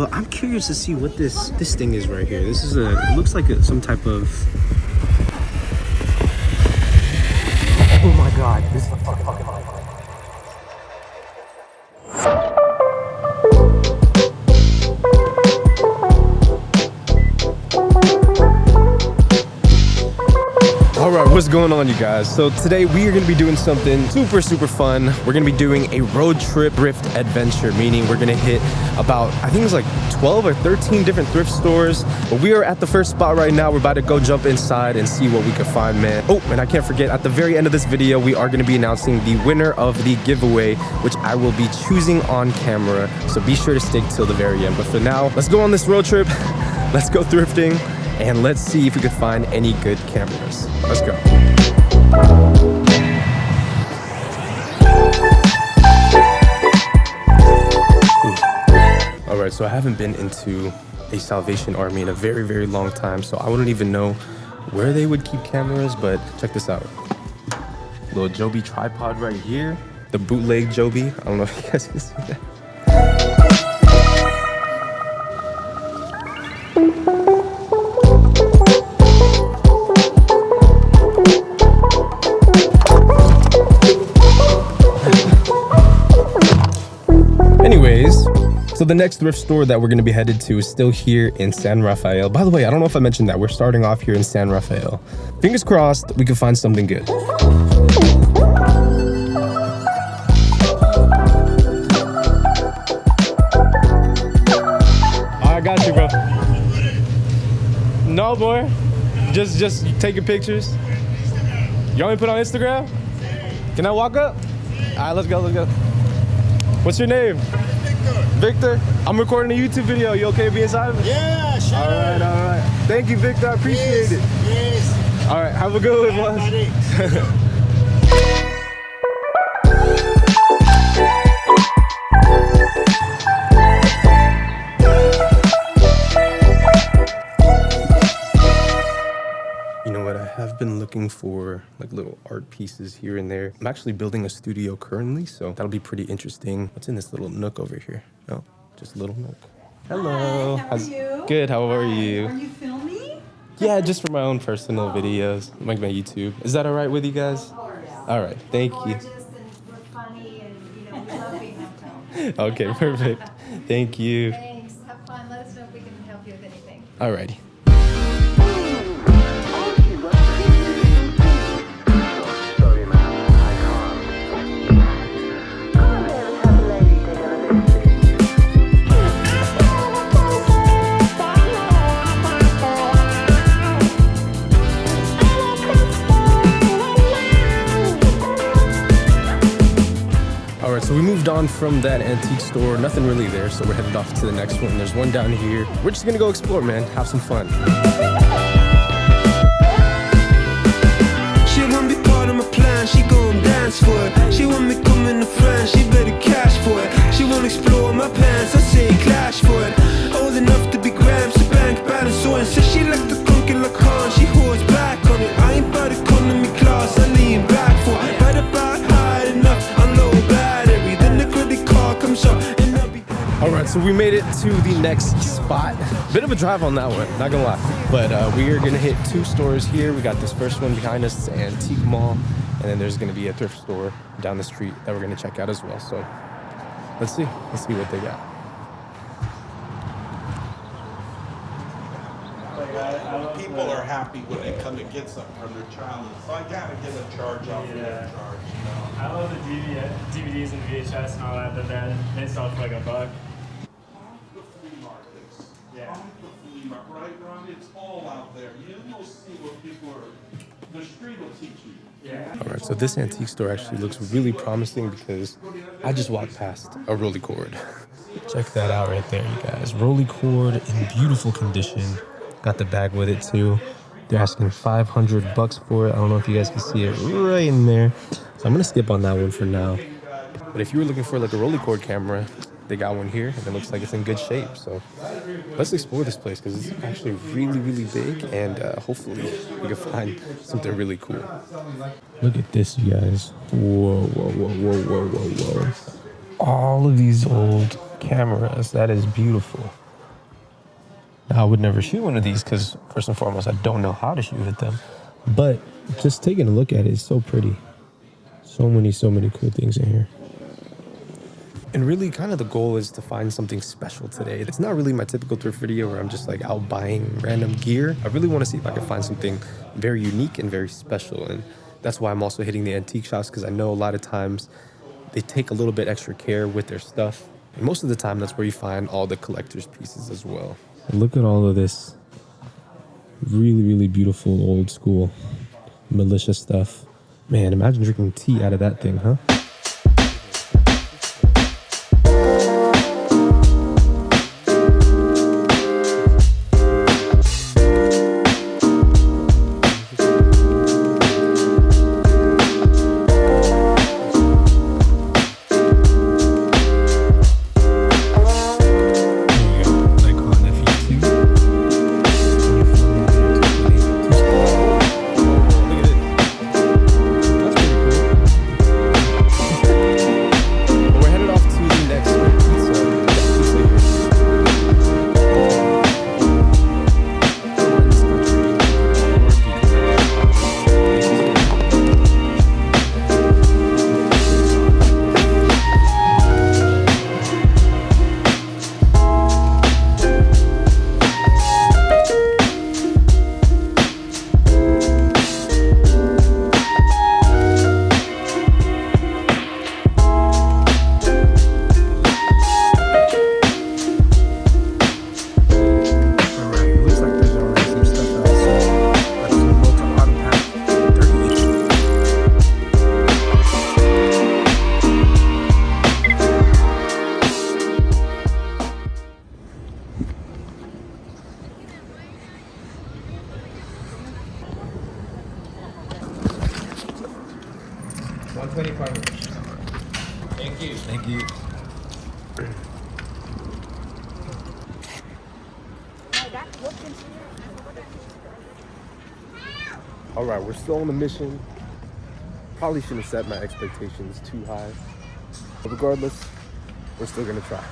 But I'm curious to see what this thing is right here. This is it looks like some type of... Oh my God, this is fucking... Alright, what's going on, you guys? So today we are going to be doing something super fun. We're going to be doing a road trip thrift adventure, meaning we're going to hit about, I think it's like 12 or 13 different thrift stores. But we are at the first spot right now. We're about to go jump inside and see what we can find, man. Oh, and I can't forget, at the very end of this video, we are going to be announcing the winner of the giveaway, which I will be choosing on camera. So be sure to stick till the very end. But for now, let's go on this road trip. Let's go thrifting. And let's see if we could find any good cameras. Let's go. All right, so I haven't been into a Salvation Army in a very long time, so I wouldn't even know where they would keep cameras, but check this out. Little Joby tripod right here. The bootleg Joby. I don't know if you guys can see that. So the next thrift store that we're going to be headed to is still here in San Rafael. By the way, I don't know if I mentioned that. We're starting off here in San Rafael. Fingers crossed we can find something good. I got you, bro. No, boy. Just taking pictures. You want me to put on Instagram? Can I walk up? All right, let's go. What's your name? Victor, I'm recording a YouTube video. You okay to be inside of it? Yeah, sure. All right. Thank you, Victor. I appreciate it. Yes. All right, have a good one, boss. You know what? I have been looking for like little art pieces here and there. I'm actually building a studio currently, so that'll be pretty interesting. What's in this little nook over here? No, just a little nook. Hello. Hi, how are you? Good. How are you? Are you filming? Yeah, just for my own personal videos, like my YouTube. Is that all right with you guys? Of course. All right. Thank you. Gorgeous and we're funny and we love being on film. Okay, perfect. Thank you. Thanks. Have fun. Let us know if we can help you with anything. Alrighty. So we moved on from that antique store, nothing really there, so we're headed off to the next one. There's one down here. We're just gonna go explore, man, have some fun. She want me part of my plan, she gon' dance for it. She want me coming to France, she better cash for it. She wanna explore my pants, I say clash for it. Old enough to be grams, the bank balance so and says she like to conquer like Khan, she holds back on it. I ain't about economy class, I lean back for it. Right about high enough, I'm low battery. Then the credit card comes up and I'll be... Alright, so we made it to the next spot. Bit of a drive on that one, not gonna lie. But we are gonna hit two stores here. We got this first one behind us, the Antique Mall. And then there's gonna be a thrift store down the street that we're gonna check out as well. So let's see what they got. People are happy when they come and get something from their child. So I gotta get a charge off of their charge. You know? I love the DVDs and VHS and all that, but then they sell for like $1. The flea markets. Yeah. The flea market, right, Ron? It's all out there. You'll see what people are. The street will teach you. Yeah. All right, so this antique store actually looks really promising because I just walked past a rolly cord. Check that out right there, you guys. Rolly cord in beautiful condition. Got the bag with it too. They're asking $500 for it. I don't know if you guys can see it right in there. So I'm gonna skip on that one for now. But if you were looking for like a rolly cord camera, they got one here and it looks like it's in good shape. So let's explore this place because it's actually really big, and hopefully we can find something really cool. Look at this, you guys. Whoa. All of these old cameras. That is beautiful. Now, I would never shoot one of these because first and foremost, I don't know how to shoot at them. But just taking a look at it is so pretty. So many cool things in here. And really kind of the goal is to find something special today. It's not really my typical thrift video where I'm just like out buying random gear. I really want to see if I can find something very unique and very special. And that's why I'm also hitting the antique shops, because I know a lot of times they take a little bit extra care with their stuff. And most of the time that's where you find all the collector's pieces as well. And look at all of this really beautiful old school militia stuff. Man, imagine drinking tea out of that thing, huh? Thank you. All right, we're still on the mission. Probably shouldn't have set my expectations too high. But regardless, we're still gonna try.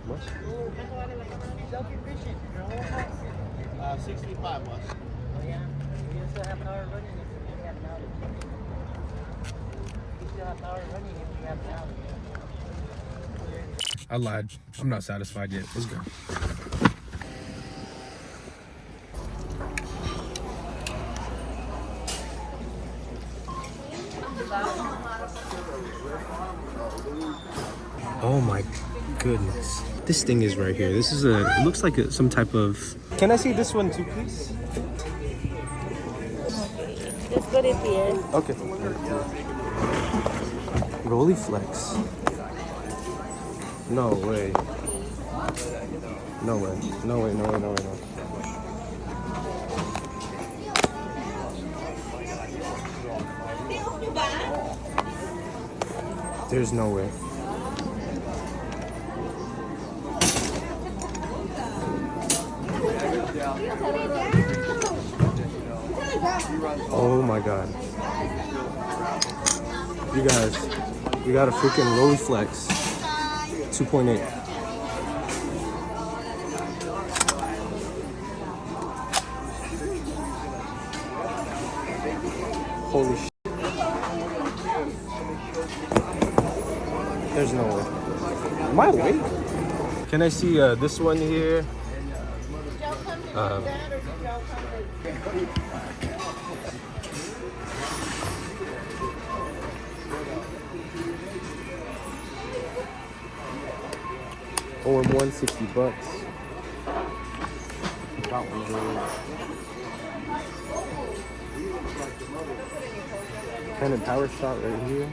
What? 65 was. Yeah. You still have an hour running if you have an hour. You still have an hour running if you have an hour. I lied. I'm not satisfied yet. Let's go. Oh my goodness. This thing is right here. This is it looks like some type of... Can I see this one too, please? Just put it here. Okay. Rolly Flex. No way. No way. No way, no way, no way, no. There's no way. Oh my god. You guys, we got a freaking Rolly Flex 2.8. Holy shit. There's no way. Am I awake? Can I see this one here? OM1, $60. That one's Canon Power Shot right here.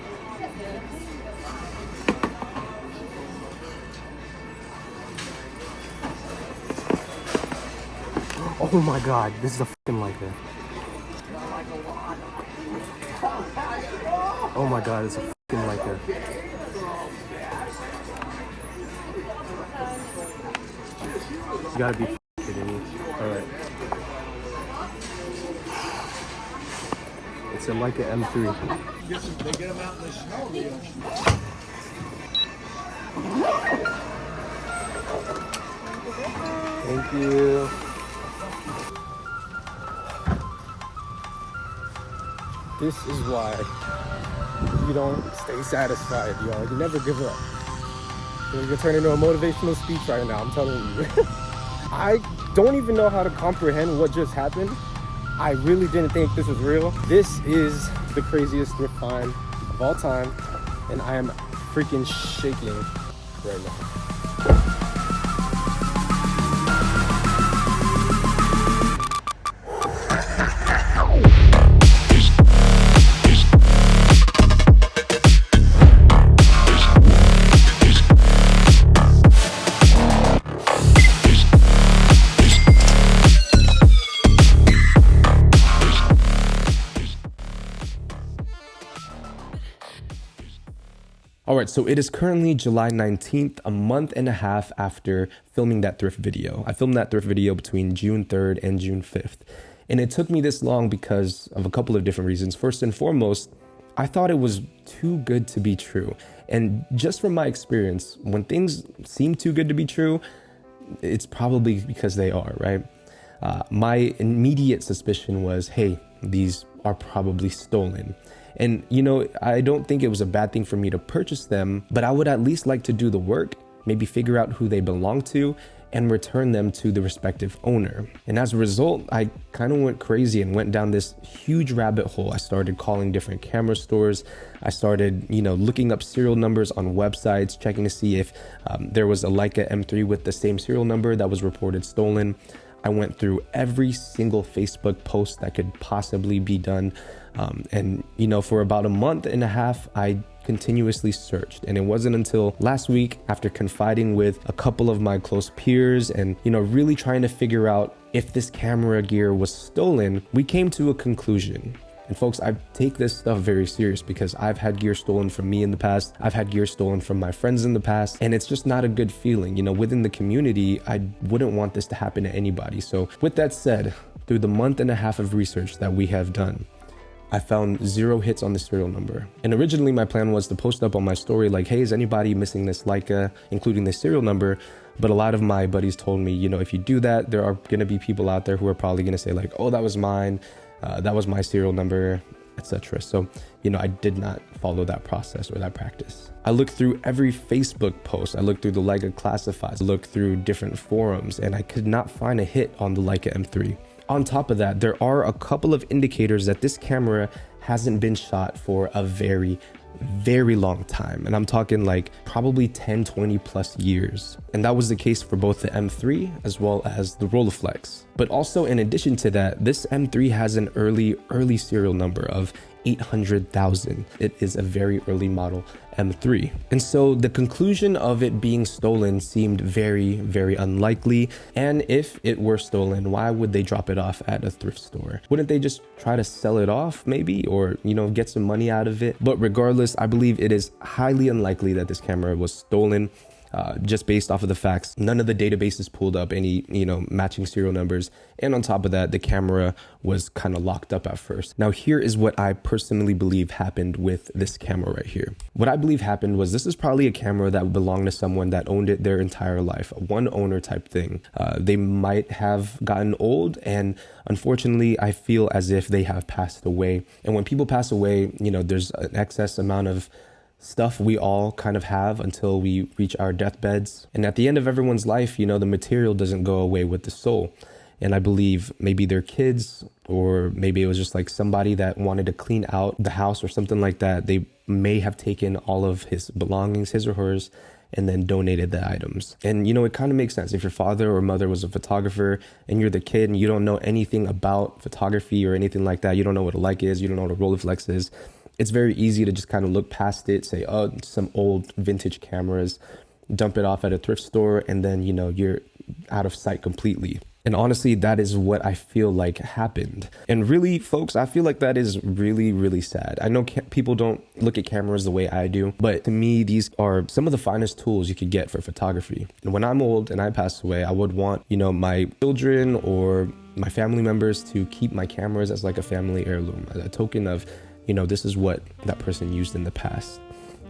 Oh my god, this is a fucking Leica. Oh my God, it's a fucking Leica. You gotta be kidding me. Alright. It's a Leica M3. They get them out in the snow. Thank you. This is why you don't stay satisfied, y'all. You never give up. You're gonna turn into a motivational speech right now, I'm telling you. I don't even know how to comprehend what just happened. I really didn't think this was real. This is the craziest thrift find of all time, and I am freaking shaking right now. All right, so it is currently July 19th, a month and a half after filming that thrift video. I filmed that thrift video between June 3rd and June 5th. And it took me this long because of a couple of different reasons. First and foremost, I thought it was too good to be true. And just from my experience, when things seem too good to be true, it's probably because they are, right? My immediate suspicion was, hey, these are probably stolen. And, you know, I don't think it was a bad thing for me to purchase them, but I would at least like to do the work, maybe figure out who they belong to, and return them to the respective owner. And as a result, I kind of went crazy and went down this huge rabbit hole. I started calling different camera stores. I started, you know, looking up serial numbers on websites, checking to see if there was a Leica M3 with the same serial number that was reported stolen. I went through every single Facebook post that could possibly be done. And, you know, for about a month and a half, I continuously searched. And it wasn't until last week, after confiding with a couple of my close peers and, you know, really trying to figure out if this camera gear was stolen, we came to a conclusion. And folks, I take this stuff very serious because I've had gear stolen from me in the past. I've had gear stolen from my friends in the past, and it's just not a good feeling. You know, within the community, I wouldn't want this to happen to anybody. So with that said, through the month and a half of research that we have done, I found 0 hits on the serial number. And originally my plan was to post up on my story like, hey, is anybody missing this Leica, including the serial number? But a lot of my buddies told me, you know, if you do that, there are gonna be people out there who are probably gonna say like, oh, that was mine, that was my serial number, etc. So, you know, I did not follow that process or that practice. I looked through every Facebook post. I looked through the Leica classifieds, looked through different forums, and I could not find a hit on the Leica M3. On top of that, there are a couple of indicators that this camera hasn't been shot for a very, very long time. And I'm talking like probably 10, 20 plus years. And that was the case for both the M3 as well as the Rolleiflex. But also in addition to that, this M3 has an early serial number of 800,000. It is a very early model M3. And so the conclusion of it being stolen seemed very, very unlikely. And if it were stolen, why would they drop it off at a thrift store? Wouldn't they just try to sell it off maybe, or, you know, get some money out of it? But regardless, I believe it is highly unlikely that this camera was stolen. Just based off of the facts, none of the databases pulled up any, you know, matching serial numbers. And on top of that, the camera was kind of locked up at first. Now, here is what I personally believe happened with this camera right here. What I believe happened was this is probably a camera that belonged to someone that owned it their entire life, a one owner type thing. They might have gotten old, and unfortunately, I feel as if they have passed away. And when people pass away, you know, there's an excess amount of stuff we all kind of have until we reach our deathbeds. And at the end of everyone's life, you know, the material doesn't go away with the soul. And I believe maybe their kids, or maybe it was just like somebody that wanted to clean out the house or something like that. They may have taken all of his belongings, his or hers, and then donated the items. And, you know, it kind of makes sense. If your father or mother was a photographer and you're the kid and you don't know anything about photography or anything like that, you don't know what a Leica is, you don't know what a Rolleiflex is, it's very easy to just kind of look past it, say, oh, some old vintage cameras, dump it off at a thrift store, and then, you know, you're out of sight completely. And honestly, that is what I feel like happened. And really, folks, I feel like that is really, really sad. I know people don't look at cameras the way I do, but to me, these are some of the finest tools you could get for photography. And when I'm old and I pass away, I would want, you know, my children or my family members to keep my cameras as like a family heirloom, a token of, you know, this is what that person used in the past.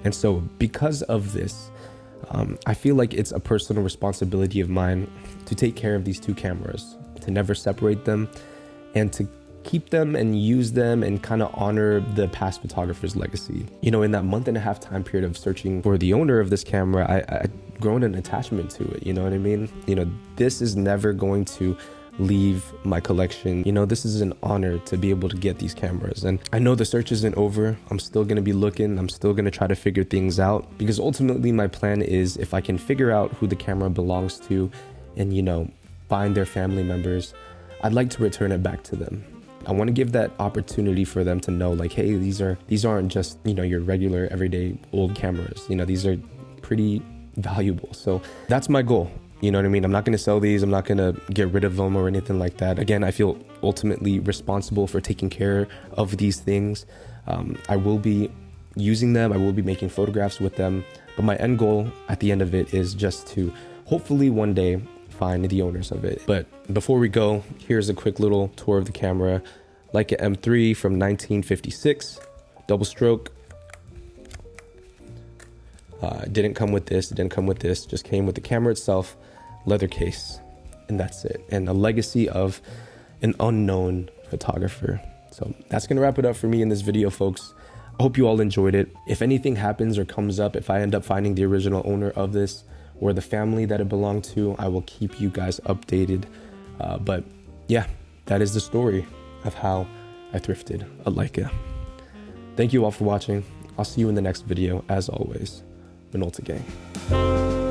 And so because of this, I feel like it's a personal responsibility of mine to take care of these two cameras, to never separate them, and to keep them and use them and kind of honor the past photographer's legacy. You know, in that month and a half time period of searching for the owner of this camera, I grown an attachment to it. You know what I mean? You know, this is never going to leave my collection. You know, this is an honor to be able to get these cameras. And I know the search isn't over. I'm still going to be looking. I'm still going to try to figure things out, because ultimately my plan is, if I can figure out who the camera belongs to and, you know, find their family members, I'd like to return it back to them. I want to give that opportunity for them to know, like, hey, these aren't just, you know, your regular everyday old cameras. You know, these are pretty valuable. So that's my goal. You know what I mean? I'm not going to sell these. I'm not going to get rid of them or anything like that. Again, I feel ultimately responsible for taking care of these things. I will be using them. I will be making photographs with them. But my end goal at the end of it is just to hopefully one day find the owners of it. But before we go, here's a quick little tour of the camera. Leica M3 from 1956, double stroke. Didn't come with this. It didn't come with this. Just came with the camera itself, leather case, and that's it. And a legacy of an unknown photographer. So that's gonna wrap it up for me in this video, folks. I hope you all enjoyed it. If anything happens or comes up, if I end up finding the original owner of this or the family that it belonged to, I will keep you guys updated. But yeah, that is the story of how I thrifted a Leica. Thank you all for watching. I'll see you in the next video. As always, Minolta Gang.